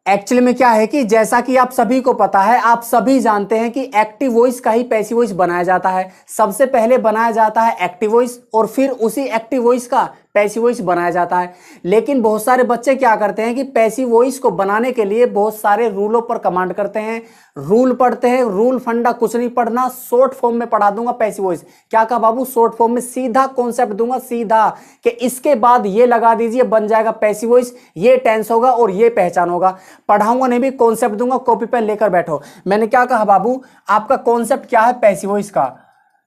Actually में क्या है कि जैसा कि आप सभी को पता है, आप सभी जानते हैं कि एक्टिव वॉइस का ही पैसिव वॉइस बनाया जाता है। सबसे पहले बनाया जाता है एक्टिव वॉइस और फिर उसी एक्टिव वॉइस का पैसिव वॉइस बनाया जाता है। लेकिन बहुत सारे बच्चे क्या करते हैं कि पैसिव वॉइस को बनाने के लिए बहुत सारे रूलों पर कमांड करते हैं, रूल पढ़ते हैं। रूल फंडा कुछ नहीं पढ़ना, शॉर्ट फॉर्म में पढ़ा दूंगा पैसिव वॉइस। क्या कहा बाबू? शॉर्ट फॉर्म में सीधा कॉन्सेप्ट दूंगा, सीधा कि इसके बाद ये लगा दीजिए, बन जाएगा पैसिव वॉइस, ये टेंस होगा और ये पहचान होगा। पढ़ाऊंगा नहीं भी, कॉन्सेप्ट दूंगा, कॉपी पेन लेकर बैठो। मैंने क्या कहा बाबू? आपका कॉन्सेप्ट क्या है पैसिव वॉइस का?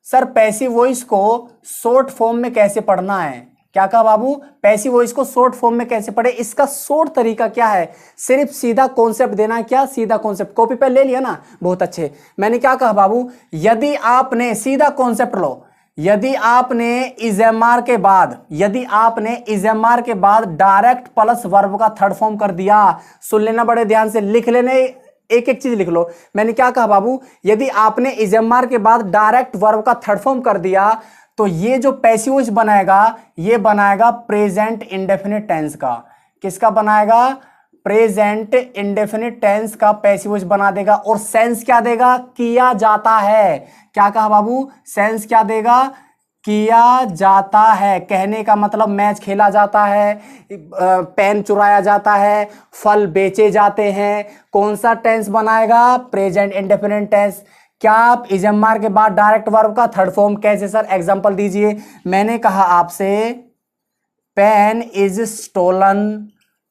सर पैसिव वॉइस को शॉर्ट फॉर्म में कैसे पढ़ना है? क्या कहा बाबू? पैसिव वॉइस को शॉर्ट फॉर्म में कैसे पढ़े? इसका शॉर्ट तरीका क्या है? सिर्फ सीधा कॉन्सेप्ट देना है। क्या? सीधा कॉन्सेप्ट। कॉपी पे ले लिया ना? बहुत अच्छे। मैंने क्या कहा बाबू? यदि आपने सीधा कॉन्सेप्ट लो, यदि आपने इजेमार के बाद डायरेक्ट प्लस वर्ब का थर्ड फॉर्म कर दिया, सुन लेना बड़े ध्यान से, लिख लेने, एक एक चीज लिख लो। मैंने क्या कहा बाबू? यदि आपने इजेमार के बाद डायरेक्ट वर्ब का थर्ड फॉर्म कर दिया तो ये जो पैसिव वॉइस बनाएगा, ये बनाएगा प्रेजेंट इंडेफिनिट टेंस का। किसका बनाएगा? प्रेजेंट इंडेफिनिट टेंस का पैसिव वॉइस बना देगा। और सेंस क्या देगा? किया जाता है। क्या कहा बाबू? सेंस क्या देगा? किया जाता है। कहने का मतलब मैच खेला जाता है, पेन चुराया जाता है, फल बेचे जाते हैं। कौन सा टेंस बनाएगा? Present indefinite tense. क्या आप इजम्मार के बाद डायरेक्ट वर्ब का थर्ड फॉर्म कैसे? सर एग्जांपल दीजिए। मैंने कहा आपसे pen is stolen,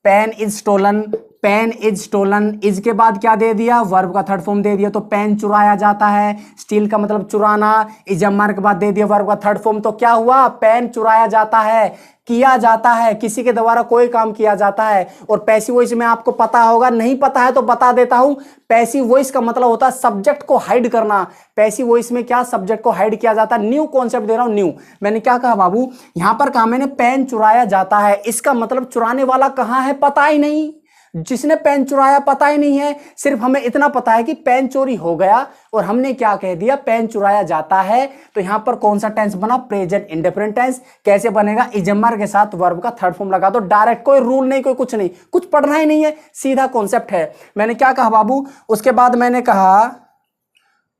pen is stolen, pen is stolen, is के बाद क्या दे दिया? वर्ब का थर्ड फॉर्म दे दिया। तो पेन चुराया जाता है, स्टील का मतलब चुराना, इजम्मार के बाद दे दिया वर्ब का थर्ड फॉर्म। तो क्या हुआ? पेन चुराया जाता है, किया जाता है, किसी के द्वारा कोई काम किया जाता है। और पैसिव वॉइस में आपको पता होगा, नहीं पता है तो बता देता हूं, पैसिव वॉइस का मतलब होता है सब्जेक्ट को हाइड करना। पैसिव वॉइस में क्या? सब्जेक्ट को हाइड किया जाता है। न्यू कॉन्सेप्ट दे रहा हूं, न्यू। मैंने क्या कहा बाबू? यहां पर कहा मैंने पेन चुराया जाता है, इसका मतलब चुराने वाला कहां है पता ही नहीं, जिसने पेन चुराया पता ही नहीं है। सिर्फ हमें इतना पता है कि पेन चोरी हो गया और हमने क्या कह दिया? पेन चुराया जाता है। तो यहां पर कौन सा टेंस बना? Present indefinite tense. कैसे बनेगा? इजम्मार के साथ वर्ब का थर्ड फॉर्म लगा दो, डायरेक्ट। कोई रूल नहीं, कोई कुछ नहीं, कुछ पढ़ना ही नहीं है, सीधा कॉन्सेप्ट है। मैंने क्या कहा बाबू? उसके बाद मैंने कहा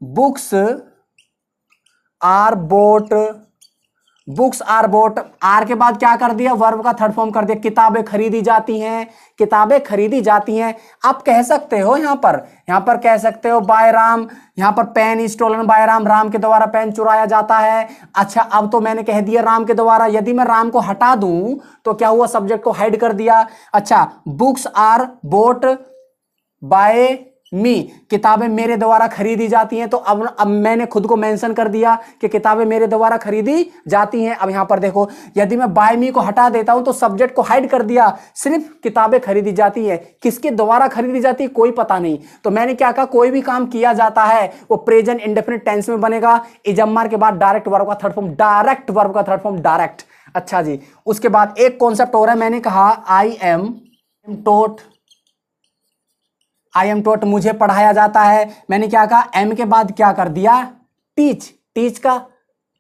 books are bought, books are bought. Are के बाद क्या कर दिया? वर्ब का थर्ड फॉर्म कर दिया। किताबें खरीदी जाती हैं, किताबें खरीदी जाती हैं। आप कह सकते हो यहां पर कह सकते हो बाय राम, यहां पर pen is stolen by Ram, Ram के द्वारा पेन चुराया जाता है। अच्छा, अब तो मैंने कह दिया राम के द्वारा। यदि मैं राम को हटा दूं तो क्या हुआ? सब्जेक्ट को हाइड कर दिया। अच्छा, बुक्स आर बोट बाय मी, किताबें मेरे द्वारा खरीदी जाती हैं। तो अब मैंने खुद को मेंशन कर दिया कि किताबें मेरे द्वारा खरीदी जाती हैं। अब यहां पर देखो, यदि मैं बाय मी को हटा देता हूं तो सब्जेक्ट को हाइड कर दिया, सिर्फ किताबें खरीदी जाती है। किसके द्वारा खरीदी जाती है कोई पता नहीं। तो मैंने क्या कहा? कोई भी काम किया जाता है वो प्रेजेंट इंडेफिनिट टेंस में बनेगा। इजम्मार के बाद डायरेक्ट वर्ब का थर्ड फॉर्म, डायरेक्ट वर्ब का थर्ड फॉर्म, डायरेक्ट। अच्छा जी, उसके बाद एक कॉन्सेप्ट हो रहा है। मैंने कहा I am tote, I am टोट, मुझे पढ़ाया जाता है। मैंने क्या कहा? एम के बाद क्या कर दिया? टीच, टीच का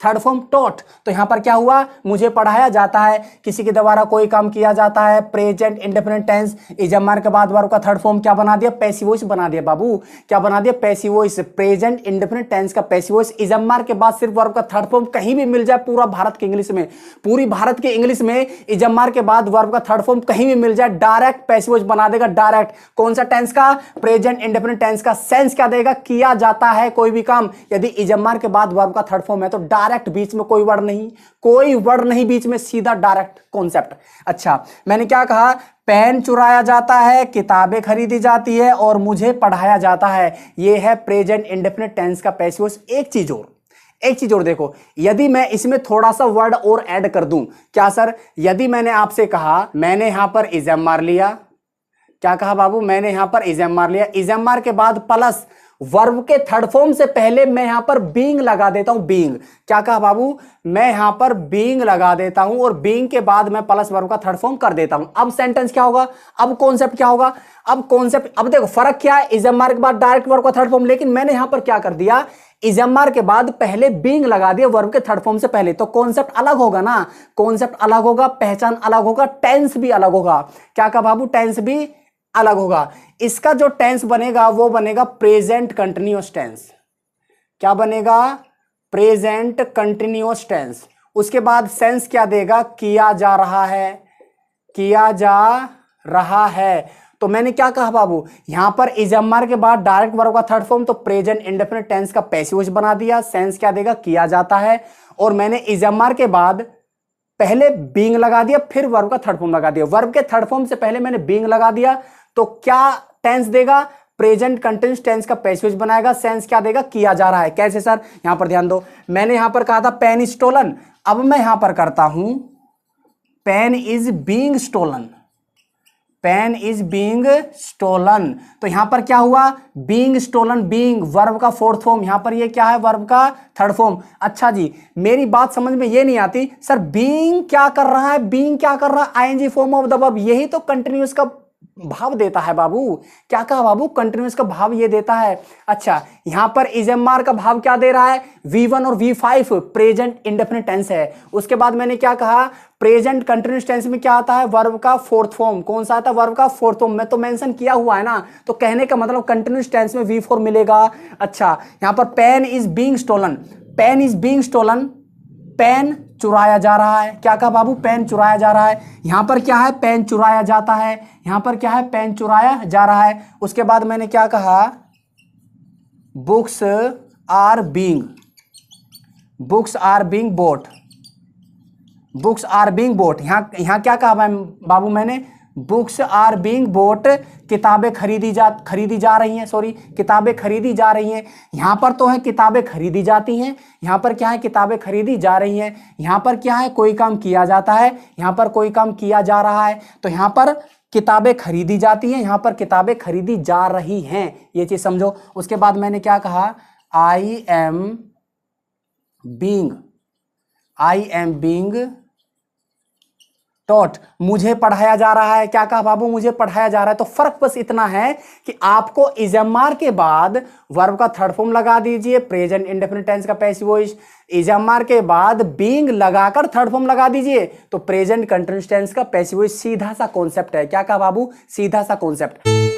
थर्ड फॉर्म टॉट। तो यहां पर क्या हुआ? मुझे पढ़ाया जाता है, किसी के द्वारा कोई काम किया जाता है, प्रेजेंट इंडेफिनिट टेंस। इजम्मार के बाद वर्ब का थर्ड फॉर्म क्या बना दिया? पैसिव वॉइस बना दिया बाबू। क्या बना दिया? Passive voice, present indefinite tense का पैसिव वॉइस। इजम्मार के बाद सिर्फ वर्ब का थर्ड फॉर्म कहीं भी मिल जाए, पूरा भारत के इंग्लिश में, पूरी भारत के इंग्लिश में इजम्मार के बाद वर्ब का थर्ड फॉर्म कहीं भी मिल जाए, डायरेक्ट पैसिव वॉइस बना देगा, डायरेक्ट। कौन सा टेंस का? प्रेजेंट इंडेफिनिट टेंस का। सेंस क्या देगा? किया जाता है कोई भी काम। यदि इजम्मार के बाद वर्ब का थर्ड फॉर्म है तो डायरेक्ट, बीच में कोई वर्ड नहीं, कोई वर्ड नहीं बीच में, सीधा डायरेक्ट कॉन्सेप्ट। अच्छा, मैंने क्या कहा? पेन चुराया जाता है, किताबें खरीदी जाती है और मुझे पढ़ाया जाता है। यह है प्रेजेंट इंडेफिनिट टेंस का पैसिव वॉइस। एक चीज और देखो, यदि मैं इसमें थोड़ा सा वर्ड और ऐड कर दूं। क्या सर? यदि मैंने आपसे कहा, मैंने यहां पर इजम्मार लिया, क्या कहा बाबू? मैंने यहां पर इजम्मार लिया, इजम्मार के बाद प्लस वर्ब के थर्ड फॉर्म से पहले मैं यहां पर बीइंग लगा देता हूं, बीइंग। क्या कहा बाबू? मैं यहां पर बीइंग लगा देता हूं और बीइंग के बाद मैं प्लस वर्ब का थर्ड फॉर्म कर देता हूं। अब सेंटेंस क्या होगा? अब कॉन्सेप्ट क्या होगा? अब कॉन्सेप्ट, अब देखो फर्क क्या है? इजम्मार के बाद डायरेक्ट वर्ब का थर्ड फॉर्म, लेकिन मैंने यहां पर क्या कर दिया? इजम्मार के बाद पहले बीइंग लगा दिया वर्ब के थर्ड फॉर्म से पहले। तो कॉन्सेप्ट अलग होगा ना, कॉन्सेप्ट अलग होगा, पहचान अलग होगा, टेंस भी अलग होगा। क्या कहा बाबू? टेंस भी अलग होगा। इसका जो टेंस बनेगा वो बनेगा प्रेजेंट कंटिन्यूअस टेंस। क्या बनेगा? Present continuous tense. उसके बाद सेंस क्या देगा? किया जा रहा है, किया जा रहा है। तो मैंने क्या कहा बाबू, यहां पर इजम्मार के बाद डायरेक्ट वर्ब का थर्ड फॉर्म तो प्रेजेंट इंडेफिनिट टेंस का पैसिव वॉइस बना दिया। सेंस क्या देगा? किया जाता है। और मैंने इजम्मार के बाद पहले बीइंग लगा दिया, फिर वर्ब का थर्ड फॉर्म लगा दिया। वर्ब के थर्ड फॉर्म से पहले मैंने बीइंग लगा दिया, तो क्या टेंस देगा? प्रेजेंट कंटिन्यूअस टेंस का पैसिव वॉइस बनाएगा। सेंस क्या देगा? किया जा रहा है। कैसे सर? यहां पर ध्यान दो, मैंने यहां पर कहा था पेन इज स्टोलन, अब मैं यहां पर करता हूं pen is being stolen, pen is being stolen. तो यहां पर क्या हुआ? बीइंग स्टोलन, बीइंग वर्ब का फोर्थ फॉर्म, यहां पर ये क्या है? वर्ब का थर्ड फॉर्म। अच्छा जी, मेरी बात समझ में ये नहीं आती सर, बीइंग क्या कर रहा है? बीइंग क्या कर रहा है? ING form of the verb, यही तो कंटिन्यूअस का भाव देता है बाबू। क्या कहा बाबू? कंटिन्यूअस का भाव ये देता है। अच्छा, यहां पर इजम्मार का भाव क्या दे रहा है? V1 और V5 प्रेजेंट इंडेफिनिट टेंस है। उसके बाद मैंने क्या कहा? प्रेजेंट कंटिन्यूअस टेंस में क्या आता है? वर्ब का फोर्थ फॉर्म। कौन सा आता है? वर्ब का फोर्थ फॉर्म। मैं तो मेंशन किया हुआ है ना, तो कहने का मतलब कंटिन्यूअस टेंस में V4 मिलेगा। अच्छा, यहां पर pen is being stolen, pen is being stolen, pen चुराया जा रहा है। क्या कहा बाबू? पेन चुराया जा रहा है। यहां पर क्या है? पेन चुराया जाता है। यहां पर क्या है? पेन चुराया जा रहा है। उसके बाद मैंने क्या कहा? Books are being, books are being bought, books are being bought. यहां क्या कहा बाबू मैंने? बुक्स आर बीइंग बोट, किताबें खरीदी जा रही हैं, सॉरी किताबें खरीदी जा रही हैं। यहां पर तो है किताबें खरीदी जाती हैं, यहां पर क्या है? किताबें खरीदी जा रही हैं। यहां पर क्या है? कोई काम किया जाता है, यहां पर कोई काम किया जा रहा है। तो यहां पर किताबें खरीदी जाती हैं, यहां पर किताबें खरीदी जा रही हैं, ये चीज समझो। उसके बाद मैंने क्या कहा? आई एम बीइंग टॉट, मुझे पढ़ाया जा रहा है। क्या कहा बाबू? मुझे पढ़ाया जा रहा है। तो फर्क बस इतना है कि आपको इजम्मार के बाद वर्ब का थर्ड फॉर्म लगा दीजिए, प्रेजेंट इंडेफिनिट टेंस का पैसिव वॉइस। इजम्मार के बाद बीइंग लगाकर थर्ड फॉर्म लगा दीजिए, तो प्रेजेंट कंटिन्यूअस टेंस का पैसिव वॉइस। सीधा सा कॉन्सेप्ट है। क्या कहा बाबू? सीधा सा कॉन्सेप्ट।